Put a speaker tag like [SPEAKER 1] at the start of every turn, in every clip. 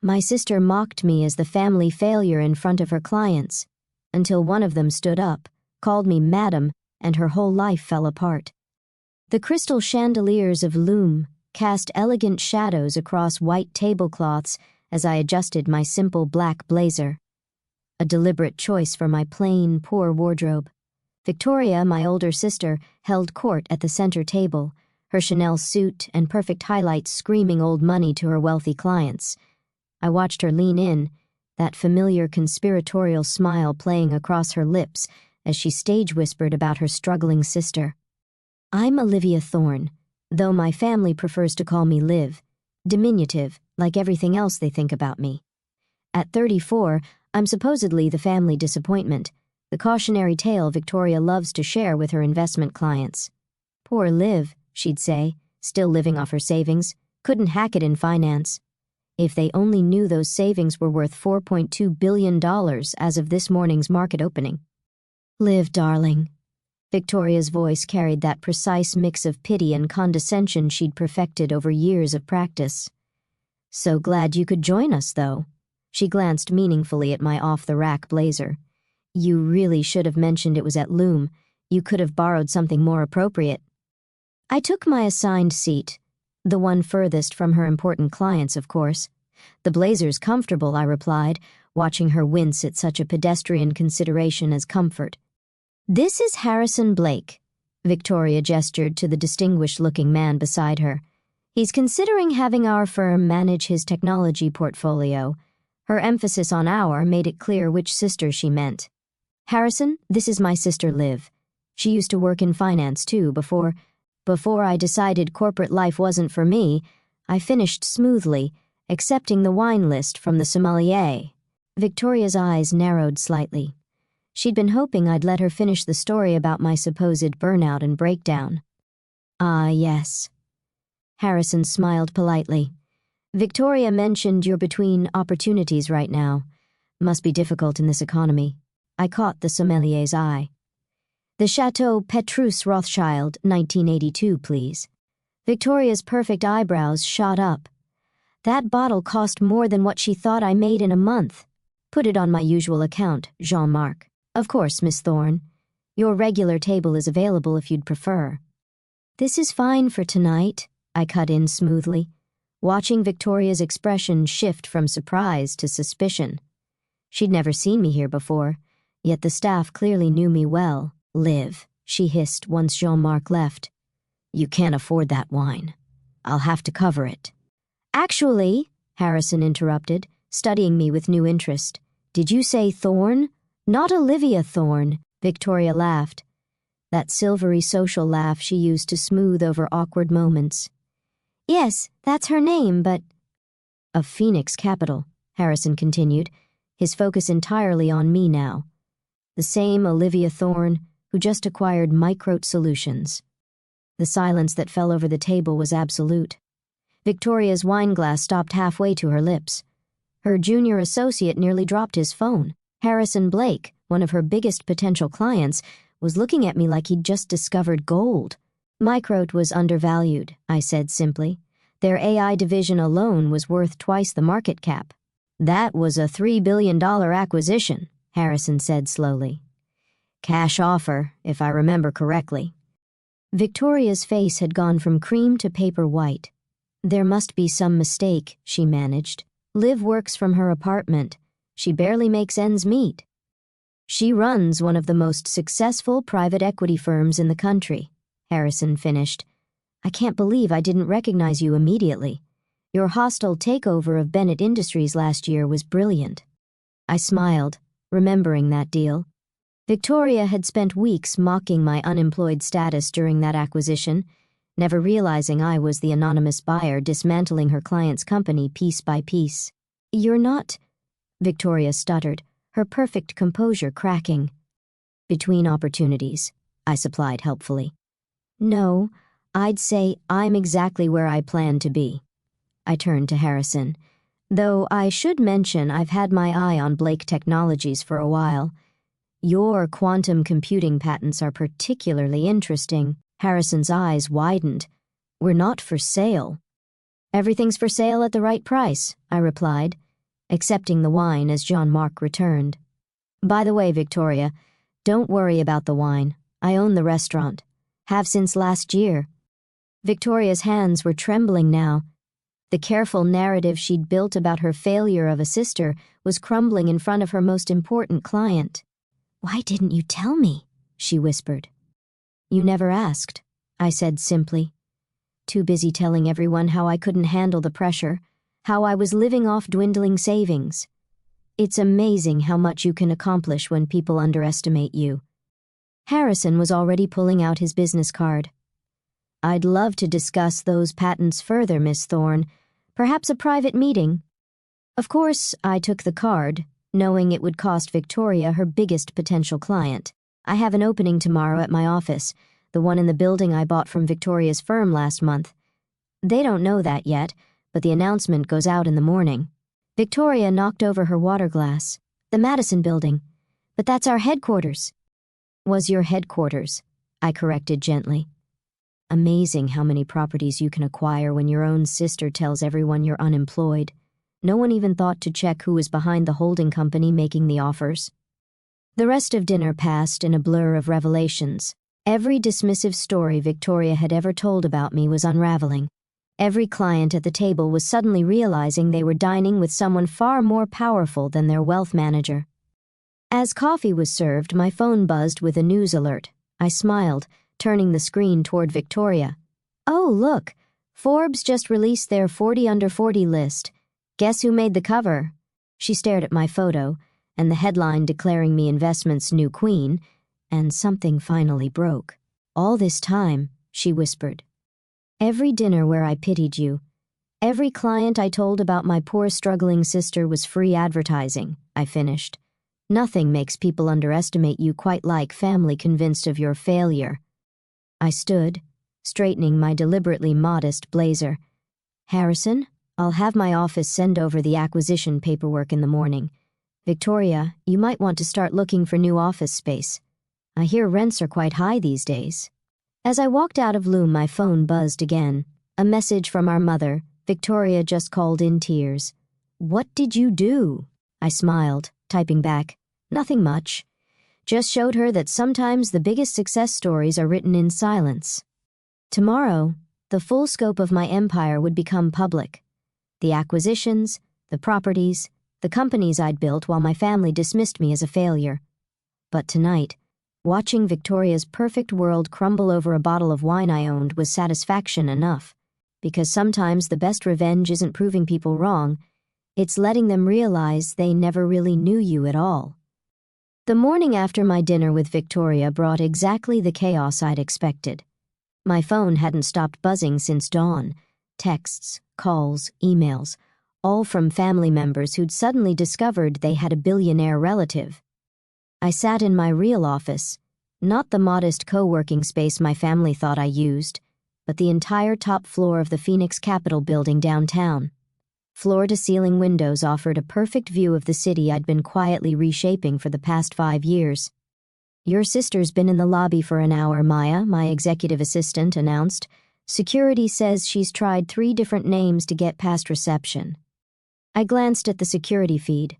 [SPEAKER 1] My sister mocked me as the family failure in front of her clients, until one of them stood up, called me madam, and her whole life fell apart. The crystal chandeliers of Loom cast elegant shadows across white tablecloths as I adjusted my simple black blazer. A deliberate choice for my plain, poor wardrobe. Victoria, my older sister, held court at the center table, her Chanel suit and perfect highlights screaming old money to her wealthy clients. I watched her lean in, that familiar conspiratorial smile playing across her lips as she stage-whispered about her struggling sister. I'm Olivia Thorne, though my family prefers to call me Liv, diminutive, like everything else they think about me. At 34, I'm supposedly the family disappointment, the cautionary tale Victoria loves to share with her investment clients. Poor Liv, she'd say, still living off her savings, couldn't hack it in finance. If they only knew those savings were worth $4.2 billion as of this morning's market opening. Liv, darling. Victoria's voice carried that precise mix of pity and condescension she'd perfected over years of practice. So glad you could join us, though. She glanced meaningfully at my off-the-rack blazer. You really should have mentioned it was at Loom. You could have borrowed something more appropriate. I took my assigned seat, the one furthest from her important clients, of course. The blazer's comfortable, I replied, watching her wince at such a pedestrian consideration as comfort. This is Harrison Blake, Victoria gestured to the distinguished-looking man beside her. He's considering having our firm manage his technology portfolio. Her emphasis on our made it clear which sister she meant. Harrison, this is my sister Liv. She used to work in finance, too, before I decided corporate life wasn't for me. I finished smoothly, accepting the wine list from the sommelier. Victoria's eyes narrowed slightly. She'd been hoping I'd let her finish the story about my supposed burnout and breakdown. Ah, yes. Harrison smiled politely. Victoria mentioned you're between opportunities right now. Must be difficult in this economy. I caught the sommelier's eye. The Chateau Petrus Rothschild, 1982, please. Victoria's perfect eyebrows shot up. That bottle cost more than what she thought I made in a month. Put it on my usual account, Jean-Marc. Of course, Miss Thorne. Your regular table is available if you'd prefer. This is fine for tonight, I cut in smoothly, watching Victoria's expression shift from surprise to suspicion. She'd never seen me here before, yet the staff clearly knew me well. Liv, she hissed once Jean-Marc left. You can't afford that wine. I'll have to cover it. Actually, Harrison interrupted, studying me with new interest. Did you say Thorne? Not Olivia Thorne, Victoria laughed. That silvery social laugh she used to smooth over awkward moments. Yes, that's her name, but... Of Phoenix Capital, Harrison continued, his focus entirely on me now. The same Olivia Thorne who just acquired Microte Solutions. The silence that fell over the table was absolute. Victoria's wineglass stopped halfway to her lips. Her junior associate nearly dropped his phone. Harrison Blake, one of her biggest potential clients, was looking at me like he'd just discovered gold. Microte was undervalued, I said simply. Their AI division alone was worth twice the market cap. That was a $3 billion acquisition, Harrison said slowly. Cash offer, if I remember correctly. Victoria's face had gone from cream to paper white. There must be some mistake, she managed. Liv works from her apartment. She barely makes ends meet. She runs one of the most successful private equity firms in the country, Harrison finished. I can't believe I didn't recognize you immediately. Your hostile takeover of Bennett Industries last year was brilliant. I smiled, remembering that deal. Victoria had spent weeks mocking my unemployed status during that acquisition, never realizing I was the anonymous buyer dismantling her client's company piece by piece. You're not... Victoria stuttered, her perfect composure cracking. Between opportunities, I supplied helpfully. No, I'd say I'm exactly where I plan to be. I turned to Harrison. Though I should mention I've had my eye on Blake Technologies for a while. Your quantum computing patents are particularly interesting. Harrison's eyes widened. We're not for sale. Everything's for sale at the right price, I replied, accepting the wine as Jean-Marc returned. "By the way, Victoria, don't worry about the wine. I own the restaurant. Have since last year." Victoria's hands were trembling now. The careful narrative she'd built about her failure of a sister was crumbling in front of her most important client. "Why didn't you tell me?" she whispered. "You never asked," I said simply. Too busy telling everyone how I couldn't handle the pressure, how I was living off dwindling savings. It's amazing how much you can accomplish when people underestimate you. Harrison was already pulling out his business card. "I'd love to discuss those patents further, Miss Thorne. Perhaps a private meeting." Of course, I took the card, knowing it would cost Victoria her biggest potential client. "I have an opening tomorrow at my office, the one in the building I bought from Victoria's firm last month. They don't know that yet, but the announcement goes out in the morning." Victoria knocked over her water glass. "The Madison Building. But that's our headquarters." "Was your headquarters," I corrected gently. Amazing how many properties you can acquire when your own sister tells everyone you're unemployed. No one even thought to check who was behind the holding company making the offers. The rest of dinner passed in a blur of revelations. Every dismissive story Victoria had ever told about me was unraveling. Every client at the table was suddenly realizing they were dining with someone far more powerful than their wealth manager. As coffee was served, my phone buzzed with a news alert. I smiled, turning the screen toward Victoria. "Oh, look, Forbes just released their 40 under 40 list. Guess who made the cover?" She stared at my photo, and the headline declaring me investment's new queen, and something finally broke. "All this time," she whispered. "Every dinner where I pitied you, every client I told about my poor struggling sister was free advertising," I finished. "Nothing makes people underestimate you quite like family convinced of your failure." I stood, straightening my deliberately modest blazer. "Harrison, I'll have my office send over the acquisition paperwork in the morning. Victoria, you might want to start looking for new office space. I hear rents are quite high these days." As I walked out of Loom, my phone buzzed again. A message from our mother. Victoria just called in tears. "What did you do?" I smiled, typing back, "Nothing much. Just showed her that sometimes the biggest success stories are written in silence." Tomorrow, the full scope of my empire would become public. The acquisitions, the properties, the companies I'd built while my family dismissed me as a failure. But tonight, watching Victoria's perfect world crumble over a bottle of wine I owned was satisfaction enough, because sometimes the best revenge isn't proving people wrong, it's letting them realize they never really knew you at all. The morning after my dinner with Victoria brought exactly the chaos I'd expected. My phone hadn't stopped buzzing since dawn. Texts, calls, emails, all from family members who'd suddenly discovered they had a billionaire relative. I sat in my real office, not the modest co-working space my family thought I used, but the entire top floor of the Phoenix Capitol building downtown. Floor-to-ceiling windows offered a perfect view of the city I'd been quietly reshaping for the past 5 years. "Your sister's been in the lobby for an hour, Maya," my executive assistant announced. "Security says she's tried 3 different names to get past reception." I glanced at the security feed.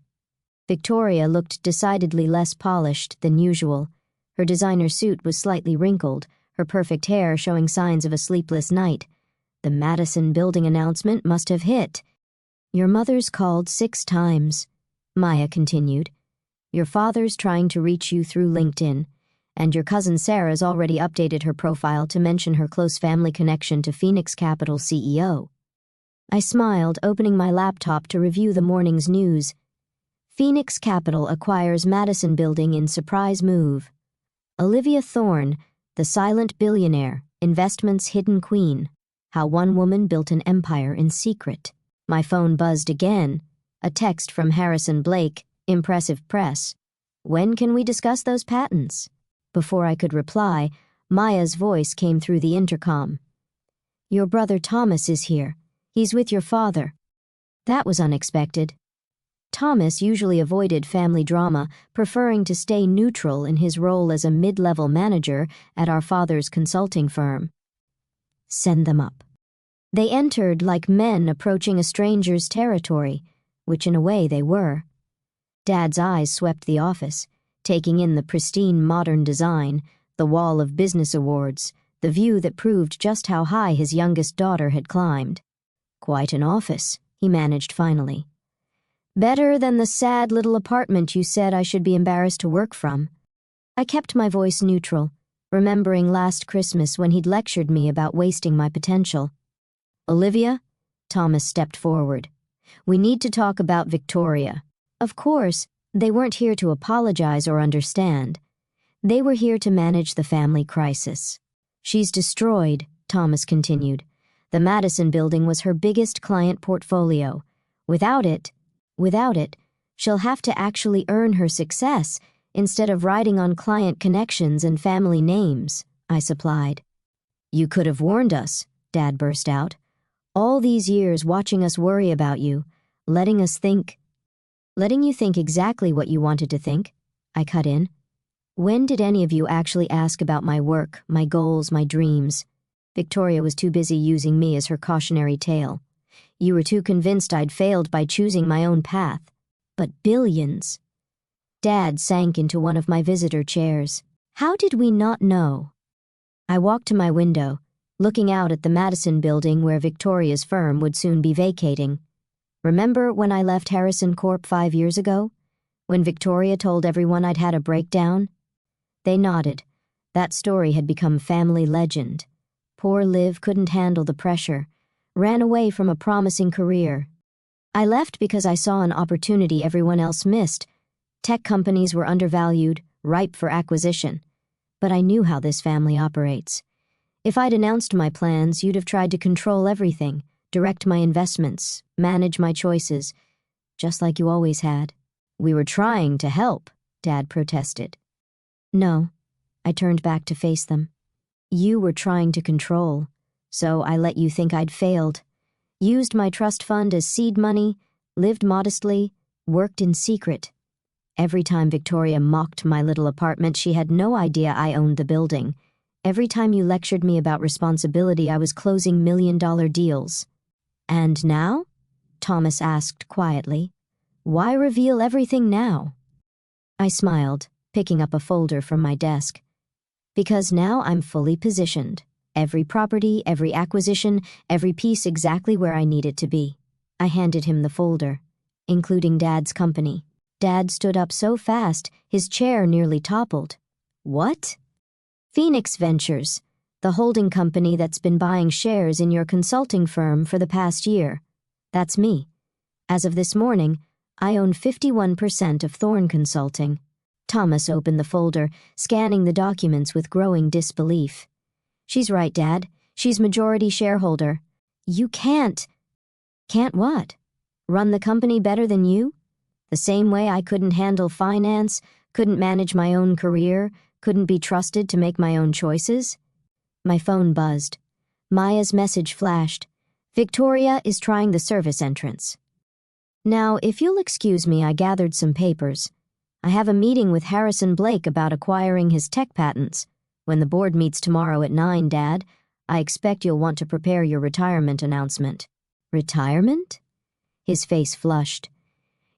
[SPEAKER 1] Victoria looked decidedly less polished than usual. Her designer suit was slightly wrinkled, her perfect hair showing signs of a sleepless night. The Madison Building announcement must have hit. "Your mother's called 6 times, Maya continued. "Your father's trying to reach you through LinkedIn, and your cousin Sarah's already updated her profile to mention her close family connection to Phoenix Capital CEO. I smiled, opening my laptop to review the morning's news. Phoenix Capital acquires Madison Building in surprise move. Olivia Thorne, the silent billionaire, investment's hidden queen. How one woman built an empire in secret. My phone buzzed again. A text from Harrison Blake, impressive press. "When can we discuss those patents?" Before I could reply, Maya's voice came through the intercom. "Your brother Thomas is here. He's with your father." That was unexpected. Thomas usually avoided family drama, preferring to stay neutral in his role as a mid-level manager at our father's consulting firm. "Send them up." They entered like men approaching a stranger's territory, which in a way they were. Dad's eyes swept the office, taking in the pristine modern design, the wall of business awards, the view that proved just how high his youngest daughter had climbed. Quite an office, he managed finally. Better than the sad little apartment you said I should be embarrassed to work from. I kept my voice neutral, remembering last Christmas when he'd lectured me about wasting my potential. Olivia, Thomas stepped forward. We need to talk about Victoria. Of course, they weren't here to apologize or understand. They were here to manage the family crisis. She's destroyed, Thomas continued. The Madison building was her biggest client portfolio. Without it, she'll have to actually earn her success instead of riding on client connections and family names, I supplied. You could have warned us, Dad burst out. All these years watching us worry about you, letting you think exactly what you wanted to think, I cut in. When did any of you actually ask about my work, my goals, my dreams? Victoria was too busy using me as her cautionary tale. You were too convinced I'd failed by choosing my own path. But billions. Dad sank into one of my visitor chairs. How did we not know? I walked to my window, looking out at the Madison building where Victoria's firm would soon be vacating. Remember when I left Harrison Corp 5 years ago? When Victoria told everyone I'd had a breakdown? They nodded. That story had become family legend. Poor Liv couldn't handle the pressure, ran away from a promising career. I left because I saw an opportunity everyone else missed. Tech companies were undervalued, ripe for acquisition. But I knew how this family operates. If I'd announced my plans, you'd have tried to control everything, direct my investments, manage my choices, just like you always had. We were trying to help, Dad protested. No, I turned back to face them. You were trying to control, so I let you think I'd failed. Used my trust fund as seed money, lived modestly, worked in secret. Every time Victoria mocked my little apartment, she had no idea I owned the building. Every time you lectured me about responsibility, I was closing million-dollar deals. And now? Thomas asked quietly. Why reveal everything now? I smiled, picking up a folder from my desk. Because now I'm fully positioned. Every property, every acquisition, every piece exactly where I need it to be. I handed him the folder, including Dad's company. Dad stood up so fast, his chair nearly toppled. What? Phoenix Ventures, the holding company that's been buying shares in your consulting firm for the past year. That's me. As of this morning, I own 51% of Thorne Consulting. Thomas opened the folder, scanning the documents with growing disbelief. She's right, Dad. She's majority shareholder. You can't. Can't what? Run the company better than you? The same way I couldn't handle finance, couldn't manage my own career, couldn't be trusted to make my own choices? My phone buzzed. Maya's message flashed. Victoria is trying the service entrance. Now, if you'll excuse me, I gathered some papers. I have a meeting with Harrison Blake about acquiring his tech patents. When the board meets tomorrow at 9, Dad, I expect you'll want to prepare your retirement announcement. Retirement? His face flushed.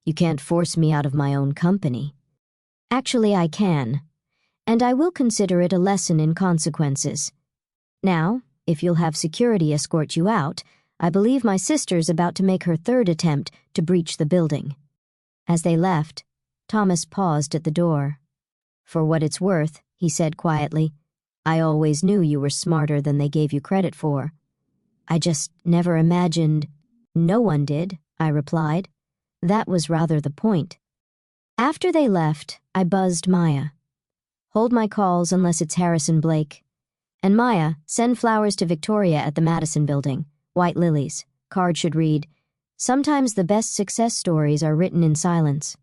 [SPEAKER 1] You can't force me out of my own company. Actually, I can. And I will consider it a lesson in consequences. Now, if you'll have security escort you out, I believe my sister's about to make her third attempt to breach the building. As they left, Thomas paused at the door. For what it's worth, he said quietly, I always knew you were smarter than they gave you credit for. I just never imagined. No one did, I replied. That was rather the point. After they left, I buzzed Maya. Hold my calls unless it's Harrison Blake. And Maya, send flowers to Victoria at the Madison building. White lilies. Card should read, Sometimes the best success stories are written in silence.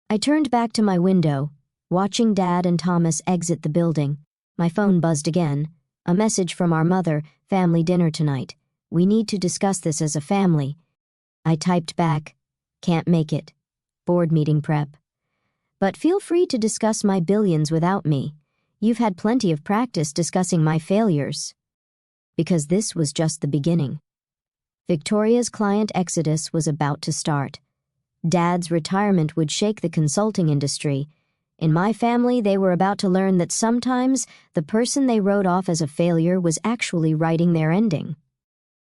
[SPEAKER 1] I turned back to my window, watching Dad and Thomas exit the building. My phone buzzed again. A message from our mother, family dinner tonight. We need to discuss this as a family. I typed back, can't make it. Board meeting prep. But feel free to discuss my billions without me. You've had plenty of practice discussing my failures. Because this was just the beginning. Victoria's client exodus was about to start. Dad's retirement would shake the consulting industry. In my family, they were about to learn that sometimes the person they wrote off as a failure was actually writing their ending.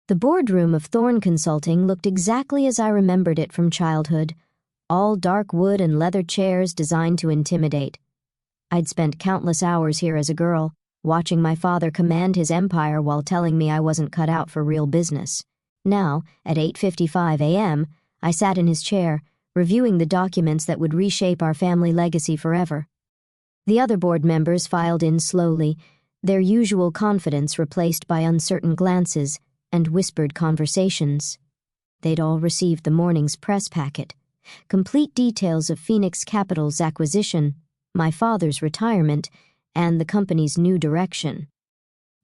[SPEAKER 1] The boardroom of Thorne Consulting looked exactly as I remembered it from childhood, all dark wood and leather chairs designed to intimidate. I'd spent countless hours here as a girl, watching my father command his empire while telling me I wasn't cut out for real business. Now, at 8:55 a.m., I sat in his chair, reviewing the documents that would reshape our family legacy forever. The other board members filed in slowly, their usual confidence replaced by uncertain glances and whispered conversations. They'd all received the morning's press packet, complete details of Phoenix Capital's acquisition, my father's retirement, and the company's new direction.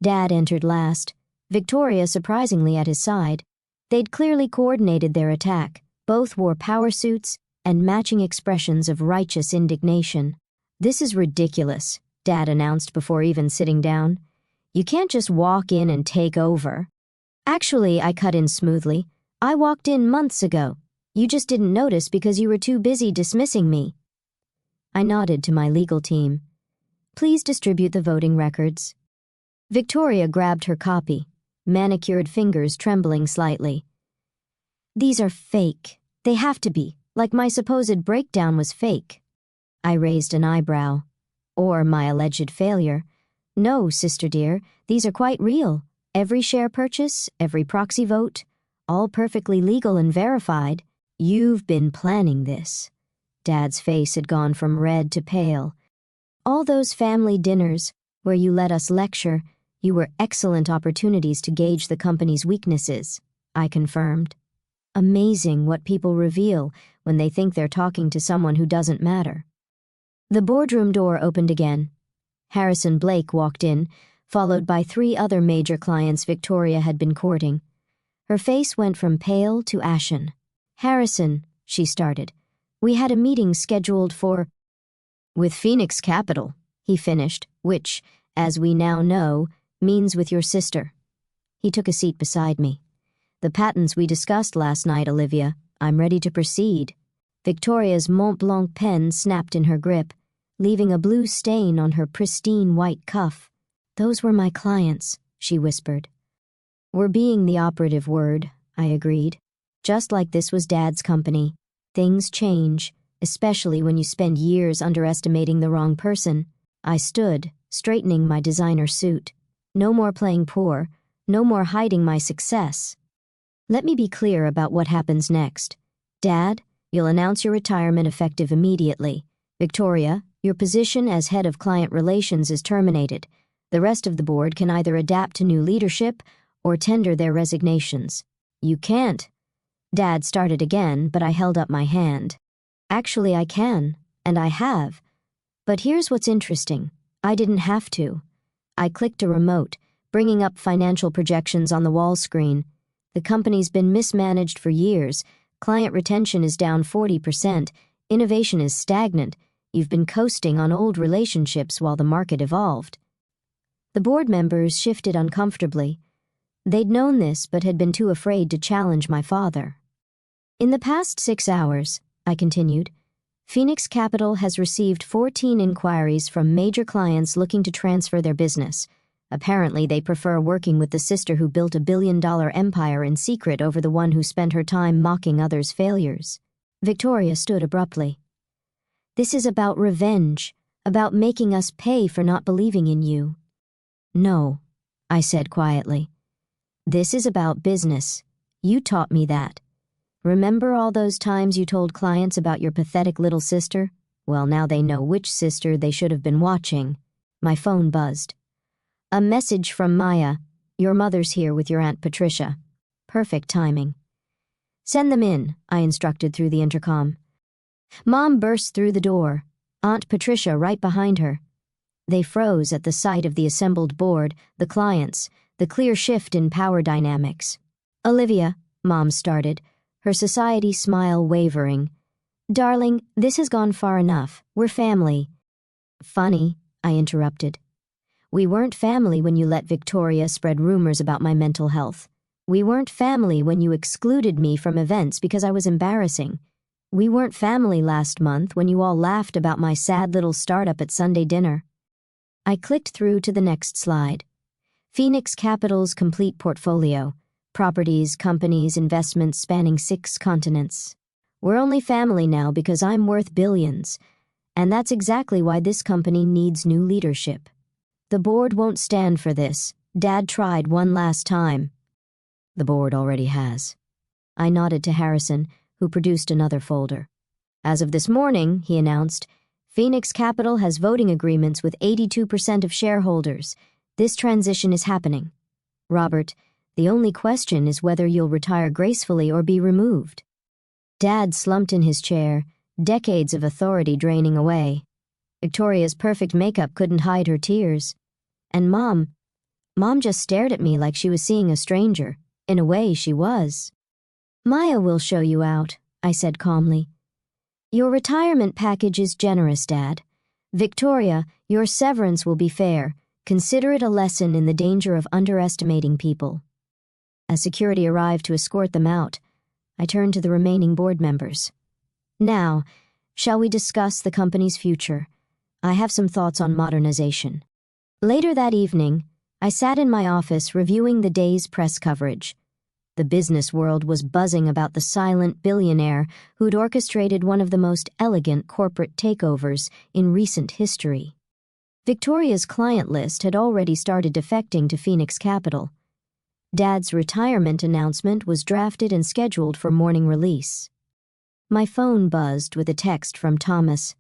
[SPEAKER 1] Dad entered last, Victoria surprisingly at his side. They'd clearly coordinated their attack. Both wore power suits and matching expressions of righteous indignation. "This is ridiculous," Dad announced before even sitting down. "You can't just walk in and take over." "Actually," I cut in smoothly, "I walked in months ago. You just didn't notice because you were too busy dismissing me." I nodded to my legal team. "Please distribute the voting records." Victoria grabbed her copy, manicured fingers trembling slightly. "These are fake. They have to be, like my supposed breakdown was fake." I raised an eyebrow. "Or my alleged failure." "No, sister dear, these are quite real. Every share purchase, every proxy vote, all perfectly legal and verified." "You've been planning this." Dad's face had gone from red to pale. "All those family dinners where you let us lecture, you were excellent opportunities to gauge the company's weaknesses," I confirmed. Amazing what people reveal when they think they're talking to someone who doesn't matter. The boardroom door opened again. Harrison Blake walked in, followed by 3 other major clients Victoria had been courting. Her face went from pale to ashen. "Harrison," she started, "we had a meeting scheduled for—" "With Phoenix Capital," he finished, "which, as we now know, means with your sister." He took a seat beside me. "The patents we discussed last night, Olivia. I'm ready to proceed." Victoria's Mont Blanc pen snapped in her grip, leaving a blue stain on her pristine white cuff. "Those were my clients," she whispered. "We're being the operative word," I agreed. "Just like this was Dad's company. Things change, especially when you spend years underestimating the wrong person." I stood, straightening my designer suit. No more playing poor, no more hiding my success. Let me be clear about what happens next. Dad, you'll announce your retirement effective immediately. Victoria, your position as head of client relations is terminated. The rest of the board can either adapt to new leadership or tender their resignations. "You can't." Dad started again, but I held up my hand. "Actually, I can, and I have. But here's what's interesting. I didn't have to." I clicked a remote, bringing up financial projections on the wall screen. The company's been mismanaged for years. Client retention is down 40%. Innovation is stagnant. You've been coasting on old relationships while the market evolved. The board members shifted uncomfortably. They'd known this but had been too afraid to challenge my father. "In the past 6 hours," I continued, "Phoenix Capital has received 14 inquiries from major clients looking to transfer their business. Apparently, they prefer working with the sister who built a billion-dollar empire in secret over the one who spent her time mocking others' failures." Victoria stood abruptly. "This is about revenge, about making us pay for not believing in you." "No," I said quietly. "This is about business. You taught me that. Remember all those times you told clients about your pathetic little sister? Well, now they know which sister they should have been watching." My phone buzzed. "A message from Maya. Your mother's here with your Aunt Patricia." Perfect timing. "Send them in," I instructed through the intercom. Mom burst through the door, Aunt Patricia right behind her. They froze at the sight of the assembled board, the clients, the clear shift in power dynamics. "Olivia," Mom started, her society smile wavering. "Darling, this has gone far enough. We're family." "Funny," I interrupted. "We weren't family when you let Victoria spread rumors about my mental health. We weren't family when you excluded me from events because I was embarrassing. We weren't family last month when you all laughed about my sad little startup at Sunday dinner. I clicked through to the next slide. Phoenix Capital's complete portfolio. Properties, companies, investments spanning 6 continents. We're only family now because I'm worth billions. And that's exactly why this company needs new leadership. The board won't stand for this. Dad tried one last time. The board already has. I nodded to Harrison, who produced another folder. As of this morning, he announced, Phoenix Capital has voting agreements with 82% of shareholders. This transition is happening. Robert, the only question is whether you'll retire gracefully or be removed. Dad slumped in his chair, decades of authority draining away. Victoria's perfect makeup couldn't hide her tears. And Mom just stared at me like she was seeing a stranger. In a way, she was. Maya will show you out, I said calmly. Your retirement package is generous, Dad. Victoria, your severance will be fair. Consider it a lesson in the danger of underestimating people. As security arrived to escort them out, I turned to the remaining board members. Now, shall we discuss the company's future? I have some thoughts on modernization. Later that evening, I sat in my office reviewing the day's press coverage. The business world was buzzing about the silent billionaire who'd orchestrated one of the most elegant corporate takeovers in recent history. Victoria's client list had already started defecting to Phoenix Capital. Dad's retirement announcement was drafted and scheduled for morning release. My phone buzzed with a text from Thomas.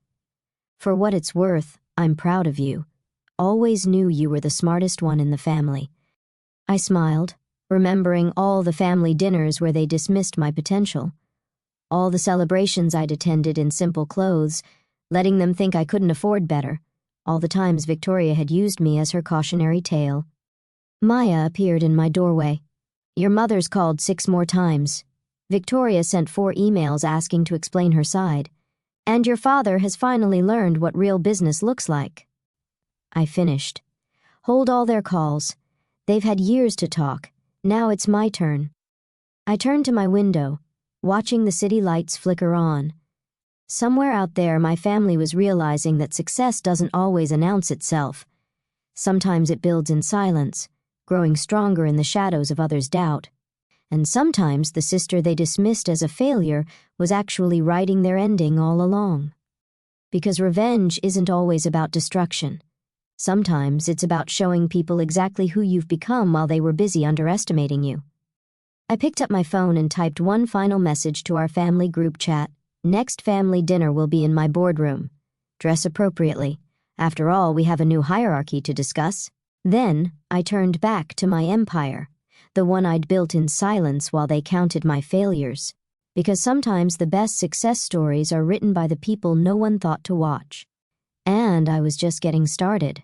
[SPEAKER 1] For what it's worth, I'm proud of you. Always knew you were the smartest one in the family. I smiled, remembering all the family dinners where they dismissed my potential. All the celebrations I'd attended in simple clothes, letting them think I couldn't afford better. All the times Victoria had used me as her cautionary tale. Maya appeared in my doorway. Your mother's called 6 more times. Victoria sent 4 emails asking to explain her side. And your father has finally learned what real business looks like. I finished. Hold all their calls. They've had years to talk. Now it's my turn. I turned to my window, watching the city lights flicker on. Somewhere out there, my family was realizing that success doesn't always announce itself. Sometimes it builds in silence, growing stronger in the shadows of others' doubt. And sometimes the sister they dismissed as a failure was actually writing their ending all along. Because revenge isn't always about destruction. Sometimes it's about showing people exactly who you've become while they were busy underestimating you. I picked up my phone and typed one final message to our family group chat. Next family dinner will be in my boardroom. Dress appropriately. After all, we have a new hierarchy to discuss. Then, I turned back to my empire, the one I'd built in silence while they counted my failures. Because sometimes the best success stories are written by the people no one thought to watch. And I was just getting started.